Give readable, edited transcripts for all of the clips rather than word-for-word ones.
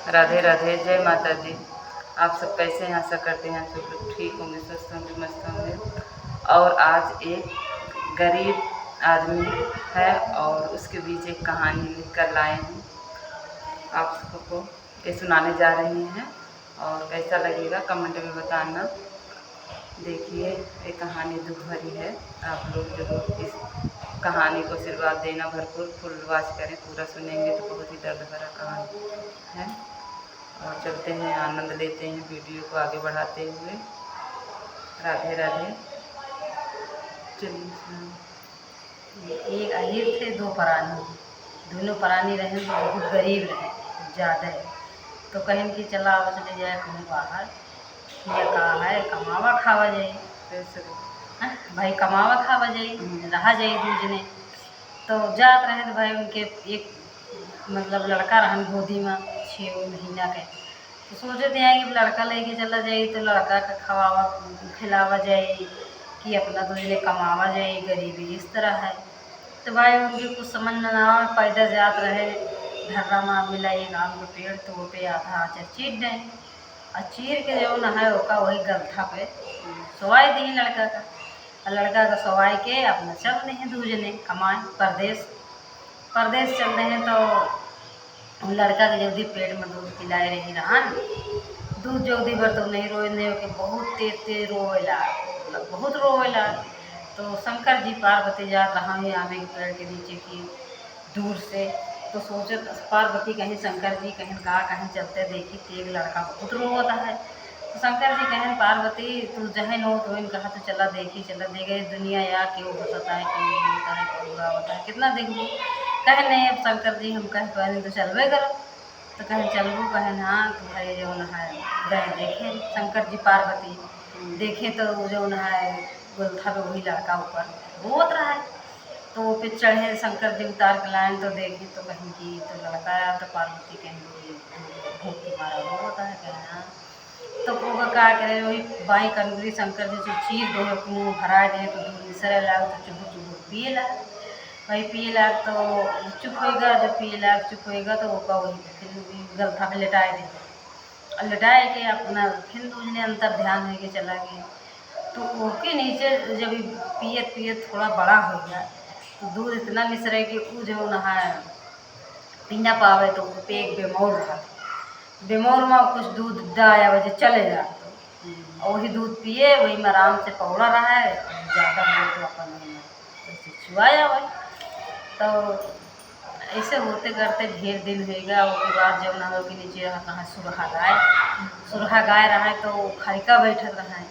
राधे राधे, जय माता दी। आप सब कैसे हैं? आशा करते हैं आप सब लोग ठीक होंगे, स्वस्थ होंगे, मस्त होंगे। और आज एक गरीब आदमी है और उसके बीच एक कहानी लिख कर लाए हैं, आप सबको ये सुनाने जा रहे हैं। और कैसा लगेगा कमेंट में बताना। देखिए, ये कहानी दुख भरी है। आप लोग जरूर इस कहानी को आशीर्वाद देना, भरपूर फुल वॉच करें, पूरा सुनेंगे तो बहुत ही दर्द भरा कहानी है। और चलते हैं, आनंद लेते हैं वीडियो को आगे बढ़ाते हुए। राधे राधे, चलिए। एक अहीर थे, दो प्राणी। दोनों प्राणी रहे तो बहुत गरीब रहे ज़्यादा। तो कहें कि चला अब चले जाए कहूँ बाहर, ये कहा है कमावा खावा जाए। भाई कमावा खावा जाए, रहा जाए दूजने। तो जात रहे तो भाई उनके एक मतलब लड़का रहन गोदी में 6 महीना के। तो सोचे थे कि लड़का लेके चला जाए तो लड़का का खवावा खिलावा जाए कि अपना दूसरे कमावा जाए, गरीबी इस तरह है। तो भाई उनके कुछ समझ में ना आवे, पैदा जात रहे। धर्रा में मिला एक आम का पेड़, तो वो पे आधा आचर चीर दें और चीर के जो न है ओका वही गलथा पे सवाई दी लड़का का। और लड़का का सवाई के अपना चल रहे हैं दूजने कमाए परदेश। परदेश चल रहे हैं तो लड़का के जल्दी पेट में दूध पिलाए रही रहन। दूध जल्दी भर तो नहीं रोए नहीं के बहुत तेज तेज रोवेला, मतलब बहुत रोवेला। तो शंकर जी पार्वती जात रहा है आमे के पेड़ के नीचे की दूर से। तो सोचे पार्वती कहीं शंकर जी कहीं कहीं चलते देखी तो एक लड़का बहुत रोता है। तो शंकर जी कहें पार्वती तू जहन हो तो इन कहा तो चला देखी, चला दे गए दुनिया या क्यों बताता है, क्यों होता है, क्यों बुरा होता है, कितना देखो। कहे नहीं अब शंकर जी हम कहें पहले तो चलवे करो। तो कहें चलबू, कहें हाँ। तो भाई जो न है गए देखे शंकर जी पार्वती देखे तो जो न है गोलथा पे वही लड़का ऊपर रोत रहा है। तो वो पे चढ़े शंकर जी उतार के लाए तो देखे तो कहीं की तो लड़का आया। तो पार्वती कहीं कि भूख की मारा वो होता है, कहें हाँ। तो वो क्या करे वही बाई कंगरी शंकर जी से चीर दे मुँह भरा दे तो दूध निसरे लाग तो चुभुर चुभुर पिए लाग। वही पिए लाग तो चुप होएगा, जब पिए लाग चुप होएगा तो वो वही फिर गलथा पे लिटाए दे और लिटाए के अपना फिर दूसरे अंतर ध्यान है कि चला गया। तो उसके नीचे जब पियत पियत थोड़ा बड़ा हो गया तो दूध इतना निसरे कि वो जो नहा पी ना पावे। तो उस पे एक बेमौर रहा, बेमौर में कुछ दूध दाया वजह चले जा और वही दूध पिए वही में आराम से पौड़ा रहा है। ज़्यादा हुए तो अपन वैसे चुआया वही। तो ऐसे होते करते ढेर दिन होगा। उसके बाद जब ना के नीचे रहा सुरहा गाय, सुरहा गाय रहा है तो खरिका बैठल रहा है।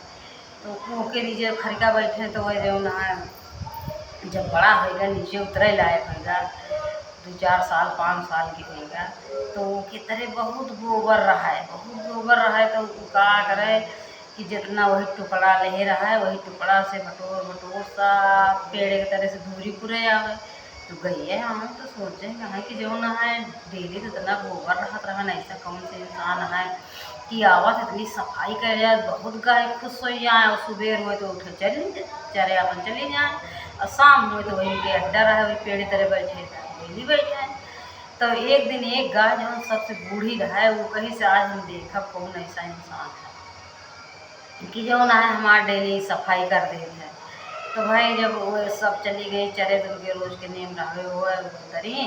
तो ओके नीचे खरिका बैठे तो वह जो ना जब बड़ा होएगा नीचे उतरे लायक होएगा 2-4 साल 5 साल की होएगा तो की तरह बहुत गोबर रहा है, बहुत गोबर रहा है। तो का करे कि जितना वही टुकड़ा ले रहा है वही टुकड़ा से बटोर बटोर सा पेड़ की तरह से दूरी पूरे आवे। तो गई है हम तो सोचे कहाँ कि जो ना है डेली तो इतना गोबर रहत रहा ऐसा कौन से इंसान है कि आवाज़ इतनी सफाई कर जाए बहुत गाय खुश हो जाए। और सुबह हुए तो उठे चली चरे अपन चली जाए और शाम हुए तो वही के अड्डा रहा वही पेड़ तरह बैठे डेली बैठे हैं। तो एक दिन एक गाय जो सबसे बूढ़ी रहा है वो कहीं से आज हम देखा कौन ऐसा इंसान है कि जो ना है हमारे डेली सफाई कर देते हैं। तो भाई जब वो सब चली गई चरे तो उनके रोज के नियम रहे हुए करी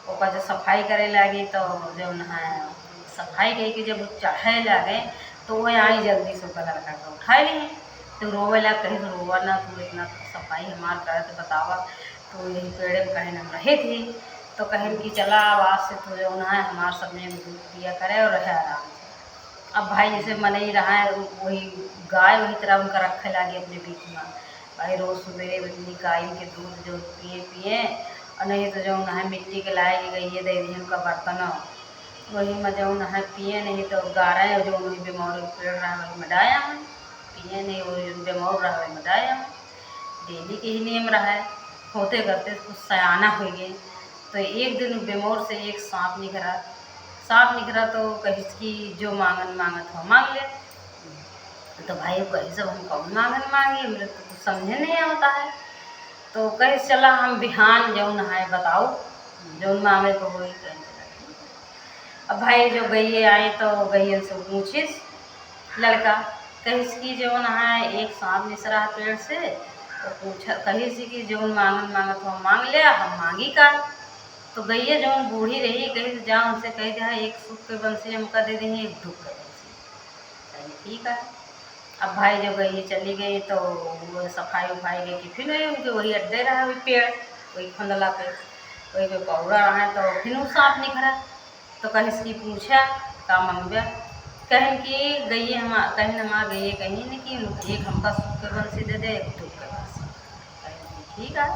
ओका जब सफाई करे लगी तो जो ना है सफाई गई कि जब चढ़े लगे तो वो आई जल्दी से ओका लड़का का उठाए लिए। तो रोवे लग कहीं तो रोवा ना तू इतना सफाई हमार करे तो बतावा। तो यही पेड़े में कहीं हम रहे थे तो कहें कि चला आवाज़ से तो जो ना है हमारे सब में दूध पिया करे और रहे आराम से। अब भाई जैसे मन ही रहा है वही गाय वही तरह उनका रखे लगे अपने बीच में। भाई रोज़ सवेरे बदली गाय के दूध जो पिए पिए और नहीं तो जो है मिट्टी के लाए गई दे दी उनका बर्तन वही में जो है पिए नहीं तो गारे जो वही बीमार पेड़ रहा है वही में डाया है पिए नहीं वही बीमार रहा वही में डाया है। डेली के ही नियम रहा है होते करते कुछ सयाना हो गए। तो एक दिन बेमोर से एक सांप निकला। सांप निकला तो कहीं की जो मांगन मांगत हो मांग ले। तो भाई कहीं सब हम कौन मांगन मांगे मेरे तो कुछ समझे नहीं आता है। तो कहीं चला हम बिहान जौन है बताओ जौन मांगे को वही कहीं चला। अब भाई जो गई आए तो गई से पूछिस लड़का, कहिस कि जो है एक सांप निसरा है पेड़ से, तो पूछ कहिस कि जो मांगन मांगत हो मांग ले, हम मांगी का। तो गई जो बूढ़ी रही कही जा उनसे कह दिया एक सुख के बंसी हमका दे देंगे एक दुख के बंसी। कही ठीक है। अब भाई जो गई चली गई तो वो सफाई उफाई गई कि फिर उनके वही अड्डे रहा वही पेड़ वही फंदला पे वही पे पौड़ा रहा है, तो फिर वो सांप निखरा। तो कहीं की पूछा का मंगवा, कहीं कि गई हम कहीं हमारा गई कहीं नहीं कि एक हमका सुख के बंसी दे दे एक दुख के बंसी। कहीं ठीक है।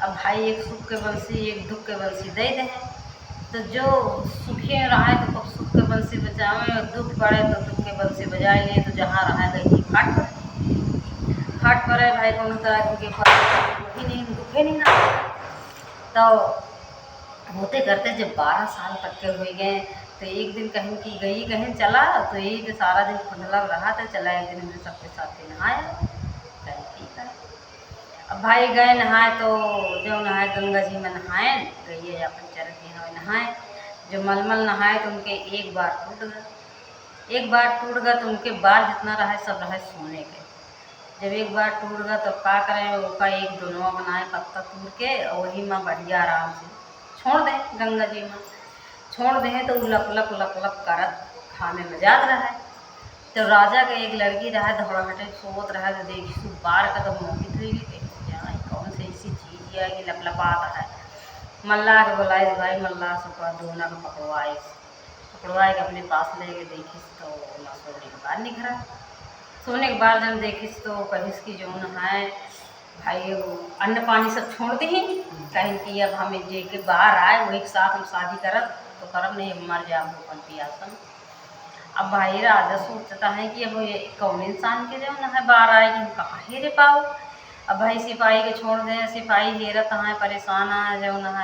अब भाई एक सुख के बंसी एक दुख के बंसी दे दे, तो जो सुखी रहा है तो कब सुख के बंसी बजावे और दुख पड़े तो दुख के बंसी बजाए लिए, तो जहाँ रहा है गई फाट पड़े भाई कौन तरह के वही नहीं दुखे नहीं ना। तो होते करते जब 12 साल तक के हो गए तो एक दिन कहीं की गई कहीं चला, तो एक सारा दिन खुंडला रहा था, चला एक दिन हमने सबके साथ नहाया। कहीं ठीक है। अब भाई गए नहाए तो जो नहाए गंगा जी में नहाए गई अपन चरक यहाँ नहाए, जो मलमल नहाए तो उनके एक बार टूट गया तो उनके बाल जितना रहा सब रहा सोने के। जब एक बार टूट गया तो क्या करें उसका एक दोनों बनाए पत्ता तोड़ के और वही में बढ़िया आराम से छोड़ दें गंगा जी में छोड़ दें, तो वो लप लप करत खाने में जात रहा है। तो राजा के एक लड़की रहा धोड़ाहटे सोत रहा, तो देखी बार का तो मोहित हुई गई कौन से ऐसी चीज़ है कि लपलपात है। मल्लाह के बुलाई भाई मल्लाह सुखा दोना को पकड़वाए के अपने पास ले गए, देखिस तो ना सोने के बाद निखरा। सोने के बाद जब देखिस तो कहिस की जो है भाई वो अन्न पानी सब छोड़ दी कहीं कि अब हमें जे के बाहर आए वो एक साथ हम शादी करब तो करब नहीं मर जाए भूखन पियासन। अब भाई राजा सोचता है कि अब ये कौन इंसान के जो है बाहर आए कि हम कहाँ हेरे पाओ। अब भाई सिपाही के छोड़ दें, सिपाही हेरा कहाँ है परेशान है जो है